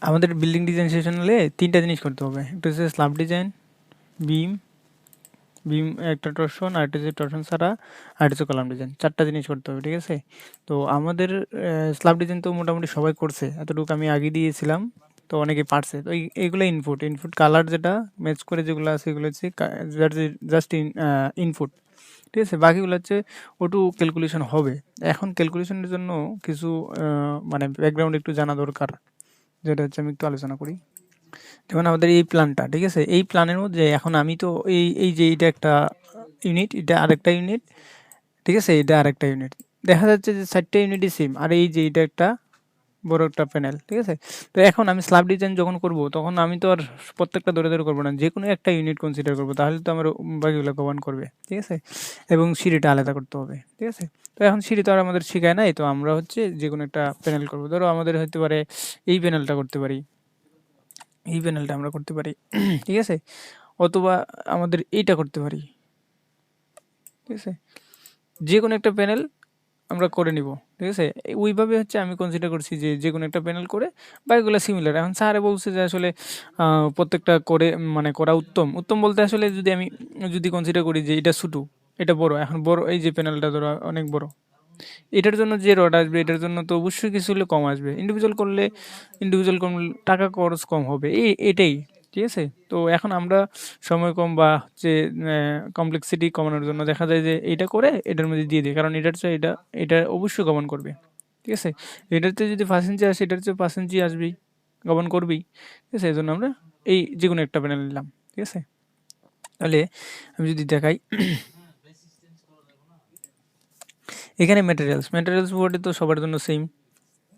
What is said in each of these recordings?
আমাদের building design session হলে 3টা জিনিস করতে হবে। একটা হচ্ছে স্ল্যাব ডিজাইন, বিম বিম একটা টর্শন, আর একটা হচ্ছে টর্শন ছাড়া, আর একটা হচ্ছে কলাম ডিজাইন। 4টা জিনিস করতে হবে, ঠিক আছে? তো আমাদের স্ল্যাব ডিজাইন তো মোটামুটি সবাই করছে, এতটুকু আমি আগে দিয়েছিলাম। তো অনেকে পারছে। তো এইগুলো ইনপুট কালার যেটা ম্যাচ করে যেগুলো আছে এগুলো হচ্ছে জাস্ট ইনপুট, ঠিক আছে? বাকিগুলো হচ্ছে ওটু ক্যালকুলেশন হবে। এখন ক্যালকুলেশনের জন্য কিছু মানে ব্যাকগ্রাউন্ড একটু জানা দরকার, যেটা হচ্ছে আমি একটু আলোচনা করি। যেমন আমাদের এই প্ল্যানটা, ঠিক আছে? এই প্ল্যানের মধ্যে এখন আমি তো এই যে এইটা একটা ইউনিট, এটা আরেকটা ইউনিট, ঠিক আছে? এটা আরেকটা ইউনিট। দেখা যাচ্ছে যে 4টা ইউনিটই সেম, আর এই যে এটা একটা বড় একটা প্যানেল, ঠিক আছে? তো এখন আমি স্ল্যাব ডিজাইন যখন করব তখন আমি তো আর প্রত্যেকটা ধরে করব না, যে কোনো একটা ইউনিট কনসিডার করব, তাহলে তো আমার বাকিগুলো কভার করবে, ঠিক আছে? এবং সিঁড়িটা আলাদা করতে হবে, ঠিক আছে? তো এখন সিঁড়ি তো আর আমাদের শেখায় নাই, তো আমরা হচ্ছে যে কোনো একটা প্যানেল করব। ধরো আমাদের হতে পারে এই প্যানেলটা করতে পারি, এই প্যানেলটা আমরা করতে পারি ঠিক আছে? অথবা আমাদের এইটা করতে পারি, ঠিক আছে? যে কোনো একটা প্যানেল আমরা করে নিব, ঠিক আছে? ওইভাবে হচ্ছে আমি কনসিডার করছি যে যে কোনো একটা প্যানেল করে বা এগুলো সিমিলার। এখন স্যারে বলছে যে আসলে প্রত্যেকটা করে মানে করা উত্তম। উত্তম বলতে আসলে যদি আমি যদি কনসিডার করি যে এটা ছোটো, এটা বড়, এখন বড় এই যে প্যানেলটা ধরো অনেক বড়, এটার জন্য যে রড আসবে এটার জন্য তো অবশ্যই কিছু হলে কম আসবে। ইন্ডিভিজুয়াল করলে টাকা খরচ কম হবে, এটাই, ঠিক আছে? তো এখন আমরা সময় কম বা হচ্ছে কমপ্লেক্সিটি কমানোর জন্য দেখা যায় যে এইটা করে এটার মধ্যে দিয়ে দিই, কারণ এটার চেয়ে এটা অবশ্যই কমান করবে, ঠিক আছে? এটাতে যদি 5 ইঞ্চি আসে এটার চেয়ে 5 ইঞ্চি আসবেই, কমান করবেই, ঠিক আছে? এই জন্য আমরা এই যে কোনো একটা প্যানেল নিলাম, ঠিক আছে? তাহলে আমি যদি দেখাই এখানে ম্যাটেরিয়ালস বোর্ডে তো সবার জন্য সেম,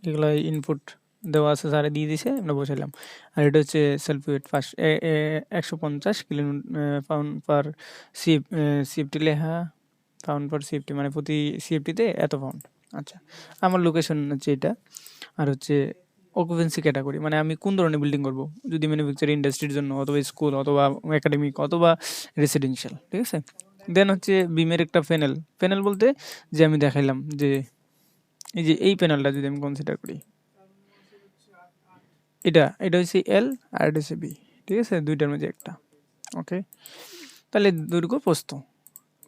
এগুলো ইনপুট দেওয়া আছে, স্যারে দিয়ে দিছে, আমরা বসাইলাম। আর এটা হচ্ছে সেলফ ওয়েট ফার্স্ট 150 পাউন্ড পার সিএফটি লেখা, পাউন্ড পার সিএফটি মানে প্রতি সিএফটিতে এত পাউন্ড। আচ্ছা, আমার লোকেশন হচ্ছে এটা। আর হচ্ছে অকুপেন্সি ক্যাটাগরি, মানে আমি কোন ধরনের বিল্ডিং করব, যদি ম্যানুফ্যাকচারিং ইন্ডাস্ট্রির জন্য অথবা স্কুল অথবা একাডেমিক অথবা রেসিডেন্সিয়াল, ঠিক আছে? দেন হচ্ছে বিমের একটা প্যানেল বলতে যে আমি দেখাইলাম যে এই যে এই প্যানেলটা যদি আমি কনসিডার করি, এটা হচ্ছে এল আর এটা হচ্ছে বি, ঠিক আছে? দুইটার মধ্যে একটা, ওকে? তাহলে দৈর্ঘ্য প্রস্থ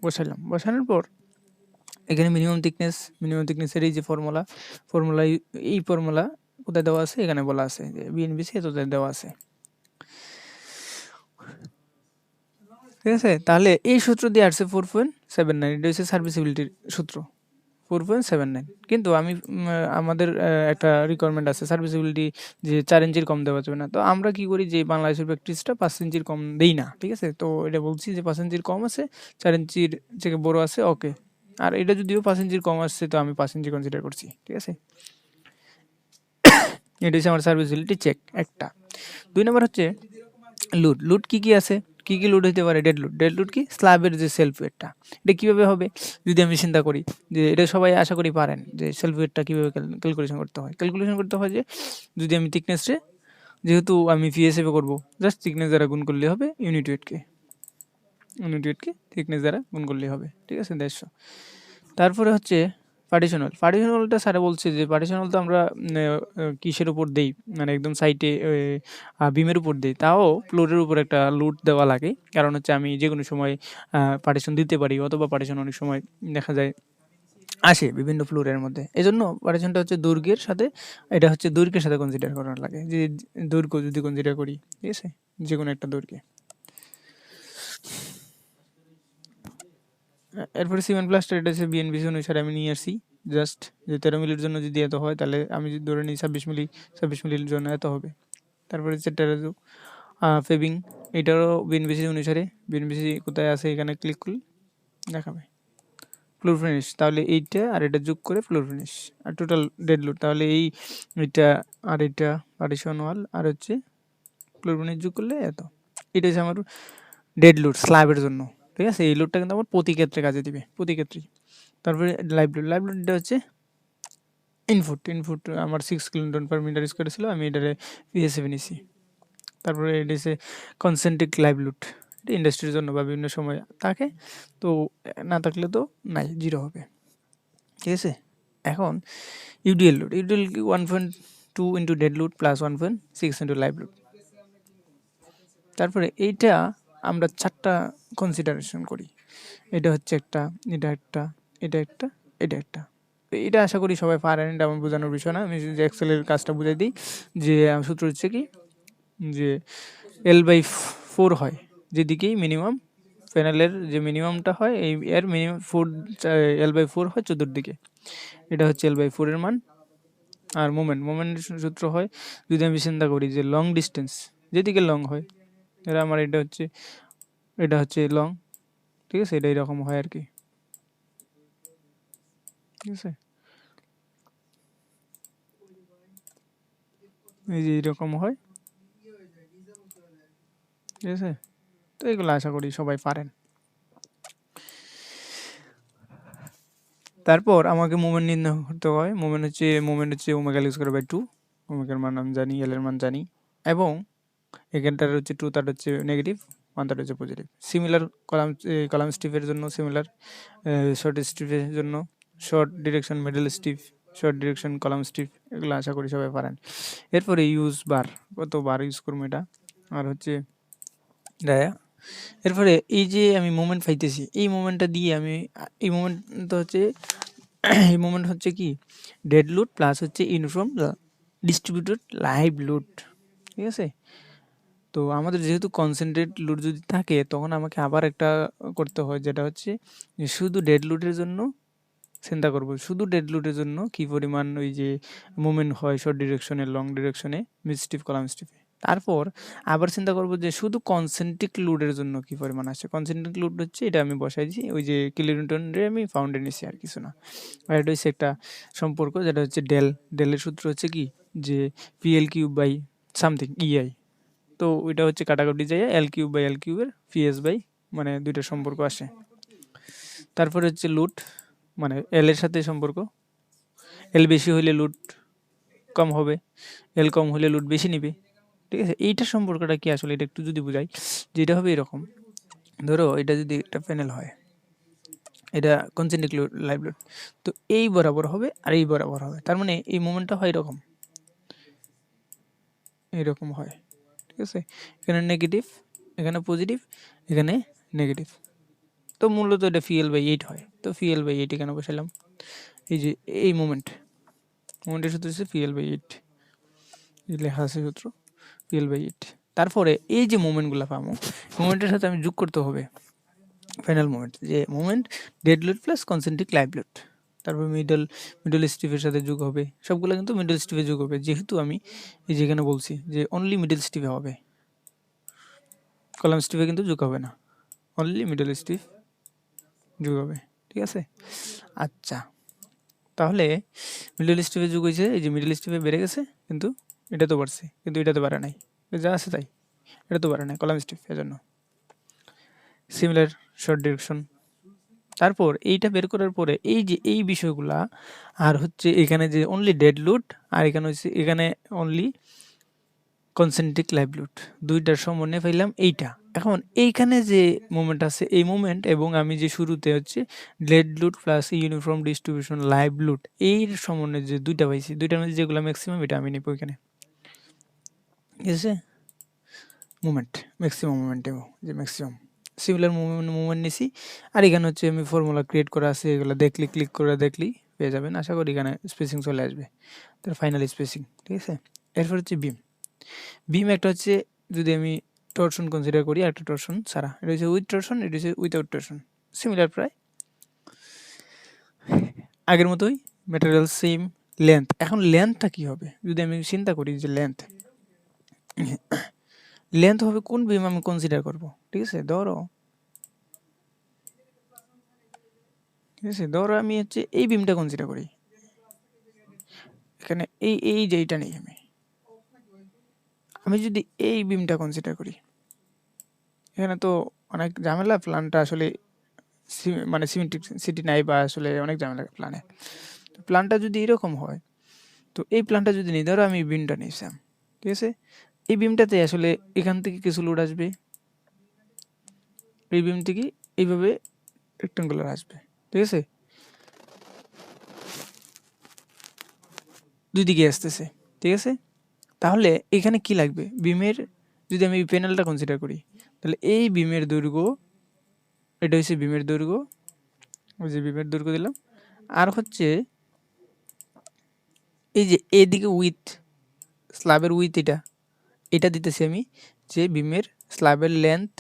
বসাইলাম, বসানোর পর এখানে মিনিমাম থিকনেসের এই যে ফর্মুলা এই ফর্মুলা কোথায় দেওয়া আছে, এখানে বলা আছে যে বিএনবিসি এতটায় দেওয়া আছে, ঠিক আছে? তাহলে এই সূত্র দিয়ে আসছে 4.79, এটা হচ্ছে সার্ভিসিবিলিটির সূত্র 4.79। কিন্তু আমি আমাদের একটা রিকোয়ারমেন্ট আছে সার্ভিসিবিলিটি, যে 4 ইঞ্চির কম দেওয়া যাবে না। তো আমরা কি করি যে বাংলাদেশের প্র্যাকটিসটা 5 ইঞ্চির কম দেই না, ঠিক আছে? তো এটা বলছি যে 5 ইঞ্চির কম আছে, 4 ইঞ্চির থেকে বড় আছে, ওকে। আর এটা যদিও 5 ইঞ্চির কম আসছে, তো আমি 5 ইঞ্চি কনসিডার করছি, ঠিক আছে? এটা হচ্ছে আমার সার্ভিসিবিলিটি চেক একটা। 2 নম্বর হচ্ছে লুট কি আছে, কি লুট হতে পারে? ডেড লুট কি? স্ল্যাবের যে সেলফ ওয়েটটা, এটা কীভাবে হবে যদি আমি চিন্তা করি যে এটা সবাই আশা করি পারেন যে সেলফ ওয়েটটা কীভাবে ক্যালকুলেশন করতে হয় যে যদি আমি থিকনেসে, যেহেতু আমি পিএসএফে করবো, জাস্ট থিকনেস দ্বারা গুণ করলে হবে ইউনিট ওয়েটকে থিকনেস দ্বারা গুণ করলেই হবে, ঠিক আছে? 150। তারপরে হচ্ছে পার্টিশনালটা স্যারে বলছে যে পার্টিশনাল তো আমরা কিসের উপর দেই, মানে একদম সাইটে বিমের উপর দেই, তাও ফ্লোরের উপর একটা লুট দেওয়া লাগে, কারণ হচ্ছে আমি যে কোনো সময় পার্টিশন দিতে পারি, অথবা পার্টিশন অনেক সময় দেখা যায় আসে বিভিন্ন ফ্লোরের মধ্যে। এজন্য পার্টিশনটা হচ্ছে দৈর্ঘ্যের সাথে কনসিডার করার লাগে, যে দৈর্ঘ্য যদি কনসিডার করি, ঠিক আছে? যে কোনো একটা দৈর্ঘ্যে। এরপরে সিমেন্ট প্লাস্টার, এটা হচ্ছে বিএনবিসি অনুসারে আমি নিয়ে আসছি, জাস্ট যে 13 মিলির জন্য যদি এত হয়, তাহলে আমি যদি ধরে নিই 26 মিলির জন্য এত হবে। তারপরে হচ্ছে টেরাজো ফেবিং, এটারও বিএনবিসি অনুসারে, বিএনবিসি কোথায় আছে এখানে ক্লিক করলে দেখাবে। ফ্লোর ফিনিশ, তাহলে এইটা আর এটা যোগ করে ফ্লোর ফিনিশ, আর টোটাল ডেড লোড, তাহলে এইটা আর এটা পার্টিশন ওয়াল আর হচ্ছে ফ্লোর ফিনিশ যোগ করলে এত। এটা হচ্ছে আমার ডেড লোড স্ল্যাবের জন্য, ঠিক আছে? এই লোডটা কিন্তু আমার প্রতি ক্ষেত্রে কাজে দিবে, প্রতি ক্ষেত্রেই। তারপরে লাইভ লোডটা হচ্ছে ইনপুট আমার 6 kN/m² ছিল, আমি এটারে পিএসএফ নিছি। তারপরে এটা হচ্ছে কনসেন্ট্রিক লাইভ লোড, এটা ইন্ডাস্ট্রির জন্য বা বিভিন্ন সময় থাকে, তো না থাকলে তো নাই, জিরো হবে, ঠিক আছে? এখন ইউডিএল লোড কি 2 into dead load plus 1.6 into live load. তারপরে এইটা আমরা 4টা কনসিডারেশন করি। এটা হচ্ছে একটা, এটা একটা, এটা একটা, এটা একটা। এটা আশা করি সবাই পারেন, এটা আমার বোঝানোর বিষয় না। আমি যে এক্সেলের কাজটা বুঝাই দিই যে সূত্র হচ্ছে কি যে L/4 হয় যেদিকেই মিনিমাম প্যানেলের যে মিনিমামটা হয় এই এর মিনিমাম 4 L/4 হয় চতুর্দিকে। এটা হচ্ছে L/4 এর মান। আর মোমেন্টের সূত্র হয় যদি আমি চিন্তা করি যে লং ডিস্টেন্স যেদিকে লং হয়, এরা আমার এটা হচ্ছে লং, ঠিক আছে, এটা এরকম হয় আর কি, ঠিক আছে, এই যে এরকম হয়, ঠিক আছে। তো এগুলো আশা করি সবাই পারেন। তারপর আমাকে মোমেন্ট নির্ণয় করতে হয়। মোমেন্ট হচ্ছে ওমেগা এল স্কয়ার বাই 2। ওমেগার মান আমি জানি, এল এর মান জানি, এবং এখানটার হচ্ছে 2 তার হচ্ছে নেগেটিভ, 1 তার হচ্ছে পজিটিভ। সিমিলার কলাম স্টিফের জন্য সিমিলার, শর্ট স্টিফের জন্য শর্ট ডিরেকশন মিডল স্টিফ, শর্ট ডিরেকশন কলাম স্টিফ, এগুলো আশা করি সবাই পারেন। এরপরে ইউজ বার, কত বার ইউজ করবো এটা, আর হচ্ছে ডায়া। এরপরে এই যে আমি মোমেন্ট পাইতেছি, এই মোমেন্টটা দিয়ে আমি এই মোমেন্টটা হচ্ছে এই মোমেন্ট হচ্ছে কি ডেড লোড প্লাস হচ্ছে ইউনিফর্ম ডিস্ট্রিবিউটেড লাইভ লোড, ঠিক আছে। তো আমাদের যেহেতু কনসেন্ট্রেট লোড যদি থাকে তখন আমাকে আবার একটা করতে হয়, যেটা হচ্ছে শুধু ডেড লোডের জন্য চিন্তা করব, শুধু ডেড লোডের জন্য কি পরিমাণ ওই যে মুভমেন্ট হয় শর্ট ডিরেকশনে, লং ডিরেকশনে, মিড স্টিফ কলাম স্টিফে। তারপর আবার চিন্তা করব যে শুধু কনসেন্ট্রিক লোডের জন্য কি পরিমাণ আসে। কনসেন্ট্রিক লোড হচ্ছে এটা আমি বসাই দিই ওই যে কিলোনিউটনের আমি পাউন্ডে নিছি আর কিছু না। আর এটা হচ্ছে একটা সম্পর্ক যেটা হচ্ছে ডেলের সূত্র হচ্ছে কি যে পিএল কিউব বাই সামথিং ইআই। তো ওইটা হচ্ছে কাটাকুটি যায় এল কিউব বাই এল কিউবের পিএস বাই, মানে দুইটা সম্পর্ক আসে। তারপরে হচ্ছে লোড, মানে এল এর সাথে সম্পর্ক, এল বেশি হলে লোড কম হবে, এল কম হলে লোড বেশি নিবে, ঠিক আছে। এইটার সম্পর্কটা কি আসলে এটা একটু যদি বুঝাই, যেটা হবে এরকম, ধরো এটা যদি একটা প্যানেল হয়, এটা কনসেন্ট্রিক লোড লাইভ লোড, তো এই বরাবর হবে আর এই বরাবর হবে, তার মানে এই মোমেন্টটা হয় এরকম, এরকম হয়, ঠিক আছে। এখানে নেগেটিভ, এখানে পজিটিভ, এখানে নেগেটিভ। তো মূলত এটা FL/8 হয়। তো FL/8 এখানে বসালাম। এই যে এই মোমেন্টের সূত্র হচ্ছে FL/8, লেখা আছে সূত্র FL/8। তারপরে এই যে মোমেন্টগুলো পাবো, মোমেন্টের সাথে আমি যোগ করতে হবে ফাইনাল মোমেন্ট, যে moment dead load plus concentric live load. তারপর মিডল স্টিফের সাথে যোগ হবে, সবগুলো কিন্তু মিডল স্টিফে যোগ হবে, যেহেতু আমি এই যেখানে বলছি যে অনলি মিডল স্টিফে হবে, কলাম স্টিফে কিন্তু যোগ হবে না, অনলি মিডল স্টিফ যোগ হবে, ঠিক আছে। আচ্ছা, তাহলে মিডল স্টিফে যোগ হয়েছে, এই যে মিডল স্টিফে বেড়ে গেছে, কিন্তু এটা তো বাড়ছে, কিন্তু এটা তো বাড়ে নাই, যা আছে তাই, এটা তো বাড়ে নাই কলাম স্টিফ, এজন্য সিমিলার শর্ট ডিরেকশন। তারপর এইটা বের করার পরে এই যে এই বিষয়গুলা, আর হচ্ছে এখানে যে অনলি ডেড লোড, আর এখানে হচ্ছে এখানে অনলি কনসেন্ট্রিক লাইভ লোড, দুইটার সমন্বয়ে পাইলাম এইটা। এখন এইখানে যে মোমেন্ট আছে এই মোমেন্ট, এবং আমি যে শুরুতে হচ্ছে dead load plus uniform distribution live load, এই সমন্বয়ে যে দুইটা পাইছি, দুইটার মধ্যে যেগুলো ম্যাক্সিমাম এটা আমি নিব এখানে, ঠিক আছে। মোমেন্ট ম্যাক্সিমাম মোমেন্ট এবং যে ম্যাক্সিমাম সিমিলার মুভমেন্ট নিছি। আর এখানে হচ্ছে আমি ফর্মুলা ক্রিয়েট করা আছে, এগুলো দেখলি ক্লিক করে দেখলেই পেয়ে যাবেন, আশা করি এখানে স্পেসিং চলে আসবে, তার ফাইনাল স্পেসিং, ঠিক আছে। এরপর হচ্ছে বিম একটা হচ্ছে যদি আমি টর্শন কনসিডার করি, একটা টর্শন ছাড়া, এটা হচ্ছে উইথ টর্শন, এটা হচ্ছে উইথাউট টর্শন, সিমিলার প্রায় আগের মতোই, ম্যাটেরিয়াল সেম, লেন্থ। এখন লেন্থটা কী হবে যদি আমি চিন্তা করি যে লেন্থ হবে কোন বিম আমি কনসিডার করব, ঠিক আছে। ধরো আমি হচ্ছে এই বিমটা কনসিডার করি, এখানে এই যে এইটা নেই, আমি যদি এই বিমটা কনসিডার করি, এখানে তো অনেক ঝামেলা, প্ল্যানটা আসলে মানে সিমেট্রিসিটি নাই, বা আসলে অনেক ঝামেলা প্ল্যানটা যদি এরকম হয়, তো এই প্ল্যানটা যদি নিই, ধরো আমি বিমটা নিয়েছিলাম, ঠিক আছে। এই বিমটাতে আসলে এখান থেকে কিছু লোড আসবে, এই বিম থেকে এইভাবে রেক্টেঙ্গুলার আসবে, ঠিক আছে, দুই দিকে আসতেছে, ঠিক আছে? তাহলে এখানে কি লাগবে? বিমের যদি আমি প্যানেলটা কনসিডার করি, তাহলে এই বিমের দৈর্ঘ্য, এটা হচ্ছে বিমের দৈর্ঘ্য, ওই যে বিমের দৈর্ঘ্য দিলাম। আর হচ্ছে এই যে এদিকে উইথ, স্ল্যাবের উইথ এটা দিতেছি আমি, যে বিমের স্ল্যাবের লেন্থ,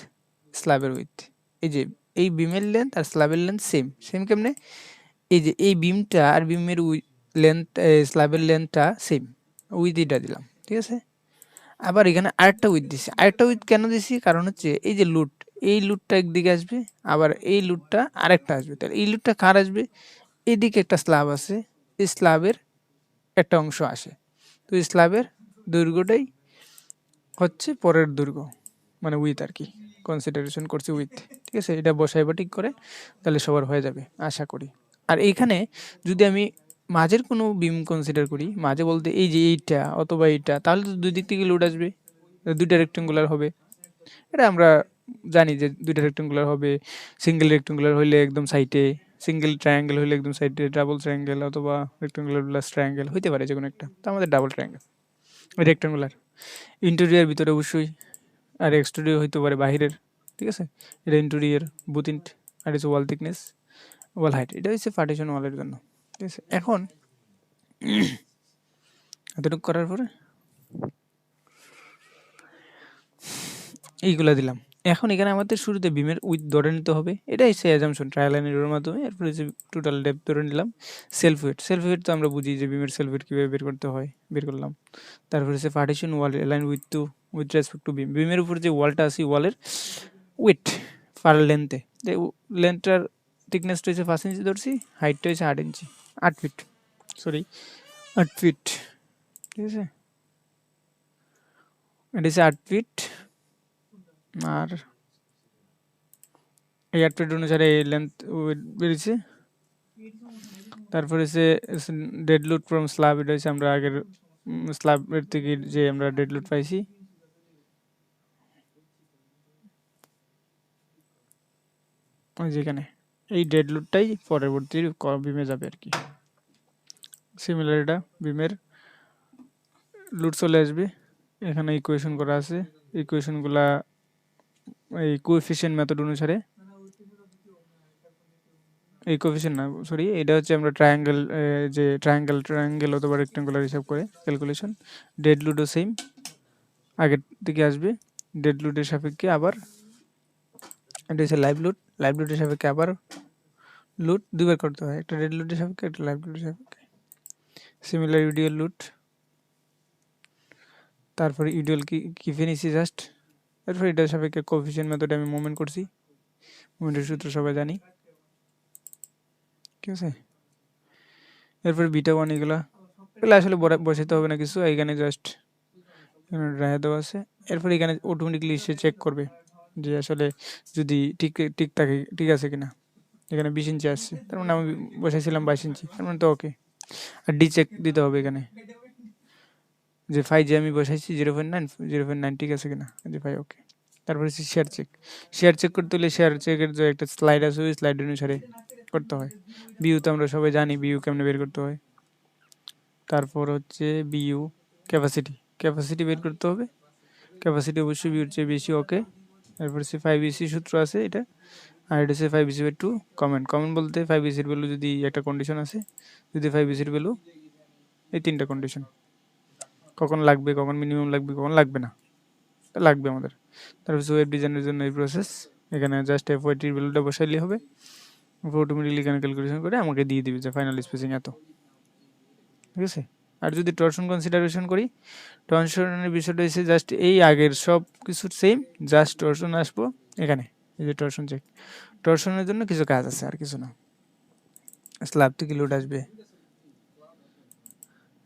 স্ল্যাবের উইথ। এই যে এই বিমের লেন্থ আর স্ল্যাবের লেন্থ সেম কেমনে? এই যে এই বিমটা আর বিমের লেন্থ, স্ল্যাবের লেন্থটা সেম, উইথ এটা দিলাম। ঠিক আছে? আবার এখানে আরেকটা উইথ দিছি। আরেকটা উইথ কেন দিছি? কারণ হচ্ছে এই যে লুট, এই লুটটা একদিকে আসবে, আবার এই লুটটা আরেকটা আসবে। তাহলে এই লুটটা কার আসবে? এদিকে একটা স্ল্যাব আছে, এই স্ল্যাবের একটা অংশ আসে। তো এই স্ল্যাবের দৈর্ঘ্যটাই হচ্ছে পরের দৈর্ঘ্য, মানে উইথ আর কি, কনসিডারেশন করছি উইথ। ঠিক আছে? এটা বসাইবা ঠিক করে, তাহলে সবার হয়ে যাবে আশা করি। আর এইখানে যদি আমি মাঝের কোনো বিম কনসিডার করি, মাঝে বলতে এই যে এইটা অথবা এইটা, তাহলে তো দুই দিক থেকে লোড আসবে, দুইটা রেক্টেঙ্গুলার হবে। এটা আমরা জানি যে দুইটা রেক্টেঙ্গুলার হবে। সিঙ্গেল রেক্টেঙ্গুলার হইলে একদম সাইডে, সিঙ্গেল ট্রায়াঙ্গেল হইলে একদম সাইডে, ডাবল ট্রায়াঙ্গেল অথবা রেক্টেঙ্গুলার প্লাস ট্রায়াঙ্গেল হইতে পারে যে কোনো একটা। তো আমাদের ডাবল ট্রায়াঙ্গেল, রেক্টেঙ্গুলার। ইন্টেরিয়ার ভিতরে অবশ্যই, আর এক্সটেরিয়র হইতে পারে বাহিরের। ঠিক আছে? এটা ইন্টেরিয়র বুথ ইন্ট, আর হচ্ছে ওয়াল থিকনেস, ওয়াল হাইট। এটা হচ্ছে পার্টিশন ওয়ালের জন্য। ঠিক আছে? এখন এতটুকু করার পরে এইগুলা দিলাম। এখন এখানে আমাদের শুরুতে বিমের উইথ ধরে নিতে হবে। এটাই হচ্ছে অ্যাজাম্পশন, ট্রায়াল এন্ড এররের মাধ্যমে। এরপরে হচ্ছে টোটাল ডেপথ ধরে নিলাম। সেলফ ওয়েট, সেলফ ওয়েট তো আমরা বুঝি যে বিমের সেলফ ওয়েট কীভাবে বের করতে হয়, বের করলাম। তারপরে হচ্ছে partition wall align with respect to beam, বিমের উপর যে ওয়ালটা আছে ওয়ালের ওয়েট পার লেন্থে, লেন্থটার থিকনেসটা হচ্ছে 5 ইঞ্চি ধরছি, হাইটটা হচ্ছে 8 ইঞ্চি, 8 ফিট, সরি 8 ফিট। ঠিক আছে? এটা হচ্ছে 8 ফিট। আর এই 8 ফিট অনুসারে এই লেন্থ বেরিয়েছে। তারপরে হচ্ছে ডেড লোড ফ্রম স্ল্যাব, এটা হচ্ছে আমরা আগের স্ল্যাবের থেকে যে আমরা ডেড লোড পাইছি। ওই যেখানে এই ডেড লোডটাই পরবর্তী বিমে যাবে আর কি। সিমিলার এটা বিমের লোড চলে আসবে। এখানে ইকুয়েশন করা আছে, ইকুয়েশনগুলা এই কোএফিসিয়েন্ট মেথড অনুসারে, এই কোএফিসিয়েন্ট না সরি, এটা হচ্ছে আমরা ট্রায়াঙ্গেল, যে ট্রায়াঙ্গেল অথবা রেক্টেঙ্গুলার হিসাব করে ক্যালকুলেশন। ডেড লোডও সেম, আগের দিকে আসবে। ডেড লোডের সাপেক্ষে আবার এটা হচ্ছে লাইভ লোড, লাইভ লোডের সাপেক্ষে আবার লোড দুইবার করতে হয়, একটা ডেড লোডের সাপেক্ষে, একটা লাইভ লোডের সাপেক্ষে। সিমিলার ইউডিএল লোড, তারপরে ইউডিএল কি ফিনিশি জাস্ট। তারপর এটার সাপেক্ষে কোএফিসিয়েন্ট মেথডে আমি মুভমেন্ট করছি, মুভমেন্টের সূত্র সবাই জানি। ঠিক আছে? এরপরে বিটা ওয়ান, এগুলো আসলে বসাইতে হবে না কিছু, এখানে জাস্ট রায় দেওয়া আছে। এরপর এখানে অটোমেটিকলি সে চেক করবে যে আসলে যদি ঠিক ঠিক থাকে, ঠিক আছে কিনা। এখানে 20 ইঞ্চি আসছে, তার মানে আমি বসাইছিলাম 22 ইঞ্চি, তার মানে তো ওকে। আর ডি চেক দিতে হবে এখানে, যে ফাই যে আমি বসাইছি 0.9, 0.9 ঠিক আছে কিনা, যে ফাই ওকে। তারপরে হচ্ছে শেয়ার চেক, শেয়ার চেক করতে হলে শেয়ার চেকের যে একটা স্লাইড আছে ওই স্লাইড অনুসারে করতে হয়। বিউ তো আমরা সবাই জানি বিউ কেমনে বের করতে হয়। তারপর হচ্ছে বিইউ ক্যাপাসিটি, ক্যাপাসিটি বের করতে হবে। ক্যাপাসিটি অবশ্যই বিউর চেয়ে বেশি, ওকে। তারপর হচ্ছে 5 ইসি সূত্র আছে এটা, আর এটা হচ্ছে 5 ইসি/2 কমেন্ট। কমেন্ট বলতে 5 ইসির ভ্যালু যদি একটা কন্ডিশন আছে, যদি 5 ইসির ভ্যালু এই তিনটা কন্ডিশন, কখন লাগবে, কখন মিনিমাম লাগবে, কখন লাগবে না, লাগবে আমাদের। তারপর হচ্ছে ওয়েব ডিজাইনের জন্য এই প্রসেস, এখানে জাস্ট এফওয়াইটির ভ্যালুটা বসাইলে হবে, অটোমেটিকলি এখানে ক্যালকুলেশন করে আমাকে দিয়ে দিবে যে ফাইনাল স্পেসিং এত। ঠিক আছে? আর যদি টর্শন কনসিডারেশন করি, টর্শনের বিষয়টা হচ্ছে জাস্ট এই আগের সব কিছু সেম, জাস্ট টর্শন আসবো এখানে, এই যে টর্শন চেক, টর্শনের জন্য কিছু কাজ আছে আর কিছু না। স্ল্যাব থেকে লোড আসবে,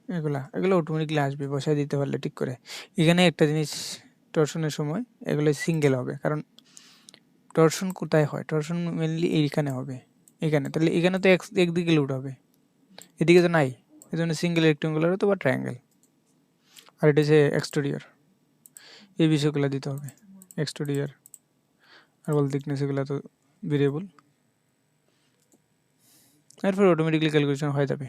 এগুলো অটোমেটিকলি আসবে বসায় দিতে পারলে ঠিক করে। এখানে একটা জিনিস, টর্শনের সময় এগুলো সিঙ্গেল হবে, কারণ টর্শন কোথায় হয়, টর্শন মেনলি এইখানে হবে, এখানে। তাহলে এখানে তো একদিকে লোড হবে, এদিকে তো নাই, এই জন্য সিঙ্গেল রেক্টেঙ্গুলার হতো বা ট্রায়াঙ্গেল। আর এটা হচ্ছে এক্সটেরিয়র, এই বিষয়গুলো দিতে হবে, এক্সটেরিয়র আর ওয়াল থিকনেস, এগুলো তো ভেরিয়েবল। এরপর অটোমেটিকলি ক্যালকুলেশন হয়ে যাবে।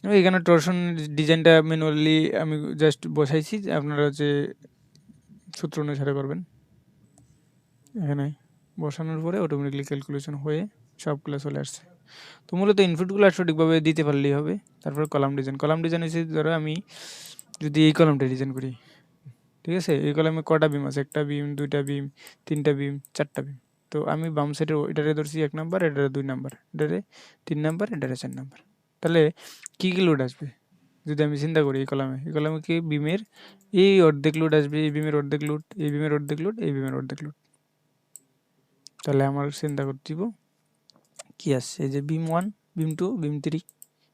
এখানে টর্শন ডিজাইনটা ম্যানুয়ালি আমি জাস্ট বসাইছি, যে আপনারা হচ্ছে সূত্র অনুসারে করবেন। এখানে বসানোর পরে অটোমেটিকলি ক্যালকুলেশন হয়ে সবগুলো চলে আসছে। তো মূলত ইনপুটগুলো সঠিকভাবে দিতে পারলেই হবে। তারপর কলাম ডিজাইন, কলাম ডিজাইন হচ্ছে ধরো আমি যদি এই কলামটা ডিজাইন করি, ঠিক আছে, এই কলামে কটা বিম আছে, একটা বিম, দুইটা বিম, তিনটা বিম, চারটা বিম। তো আমি বাম সাইডে এটারে ধরছি 1 নাম্বার, এটারে 2 নাম্বার, এটারে 3 নাম্বার, এটারে 4 নাম্বার। তাহলে কী কী লোড আসবে যদি আমি চিন্তা করি, এই কলামে কি বিমের এই অর্ধেক লোড আসবে, এই বিমের অর্ধেক লোড, এই বিমের অর্ধেক লোড, এই বিমের অর্ধেক লোড। তাহলে আমার চিন্তা করতে দিব কী আসছে, এই যে বিম 1, বিম 2, বিম 3,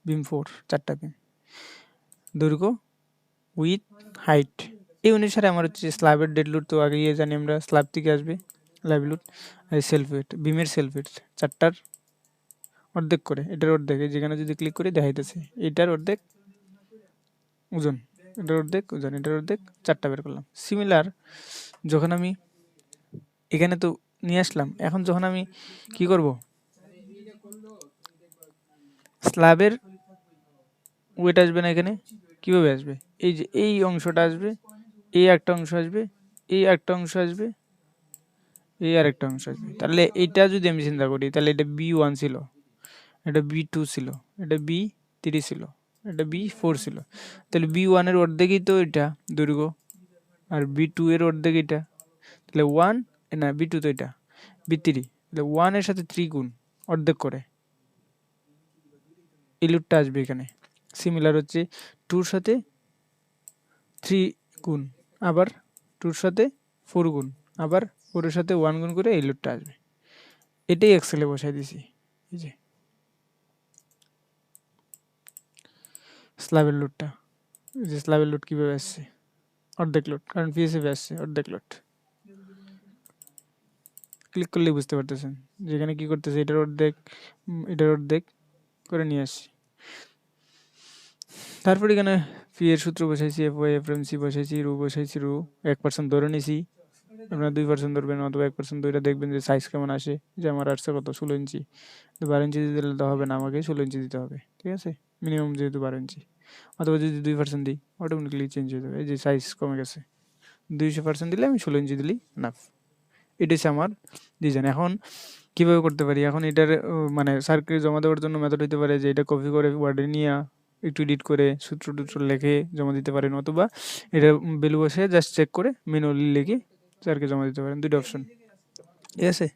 বিম 4, চারটা বিম, দৈর্ঘ্য, উইথ, হাইট। এই অনুসারে আমার হচ্ছে স্ল্যাবের ডেড লোড তো আগেই জানি আমরা, স্ল্যাব থেকে আসবে লাইভ লোড। আর সেলফ ওয়েট, বিমের সেলফ ওয়েট চারটার অর্ধেক করে, এটার অর্ধেক, যেখানে যদি ক্লিক করি দেখাইতেছে এটার অর্ধেক ওজন, এটার অর্ধেক ওজন, এটার অর্ধেক, চারটা বের করলাম। সিমিলার যখন আমি এখানে তো নিয়ে আসলাম, এখন যখন আমি কি করব, স্ল্যাবের ওয়েট আসবে না এখানে, কিভাবে আসবে, এই যে এই অংশটা আসবে, এই একটা অংশ আসবে, এই একটা অংশ আসবে, এই আরেকটা অংশ আসবে। তাহলে এইটা যদি আমি চিন্তা করি, তাহলে এটা B1 ছিল, এটা B2 ছিল, এটা B3 ছিল, এটা B4 ছিল। তাহলে B1 এর অর্ধেকই তো এটা দৈর্ঘ্য, আর B2 এর অর্ধেক এটা, তাহলে 1 না B2 তো এটা B3, তাহলে 1 এর সাথে 3 গুণ অর্ধেক করে এই লুটটা আসবে এখানে। সিমিলার হচ্ছে 2 এর সাথে 3 গুণ, আবার 2 এর সাথে 4 গুণ, আবার 4 এর সাথে 1 গুণ করে এই লুটটা আসবে। এটাই এক্সেলে বসাই দিছি। এই যে স্ল্যাবের লোডটা, এই যে স্ল্যাবের লোড কীভাবে আসছে, অর্ধেক লোড, কারণ পিএসএফ আসছে অর্ধেক লোড। ক্লিক করলেই বুঝতে পারতেছেন যেখানে কি করতেছে, এটার অর্ধেক, এটার অর্ধেক করে নিয়ে আসছি। তারপর এখানে পি এর সূত্র বসাইছি, এফ ওয়াই এফএমসি বসাইছি, রু বসাইছি, রু 1% ধরে নিছি, আপনারা 2% ধরবেন অথবা 1% ধরে দেখবেন যে সাইজ কেমন আসে। যে আমার আসছে কত 16 ইঞ্চি, তো 12 ইঞ্চি দিলে তো হবে না, আমাকে 16 ইঞ্চি দিতে হবে, ঠিক আছে, মিনিমাম যেহেতু 12 ইঞ্চি। অথবা যদি 2% দিই অটোমেটিকলি চেঞ্জ হয়ে যাবে, এই যে সাইজ কমে গেছে, 200% দিলে আমি 16 ইঞ্চি দিলেই নাফ। এটা হচ্ছে আমার ডিজাইন। এখন কীভাবে করতে পারি, এখন এটার মানে স্যারকে জমা দেওয়ার জন্য মেথড হতে পারে যে এটা কপি করে ওয়ার্ডে নিয়ে একটু এডিট করে সূত্র টুত্র লিখে জমা দিতে পারেন, অথবা এটা ভ্যালু বসে জাস্ট চেক করে ম্যানুয়ালি লিখে স্যারকে জমা দিতে পারেন, দুটো অপশন, ঠিক আছে।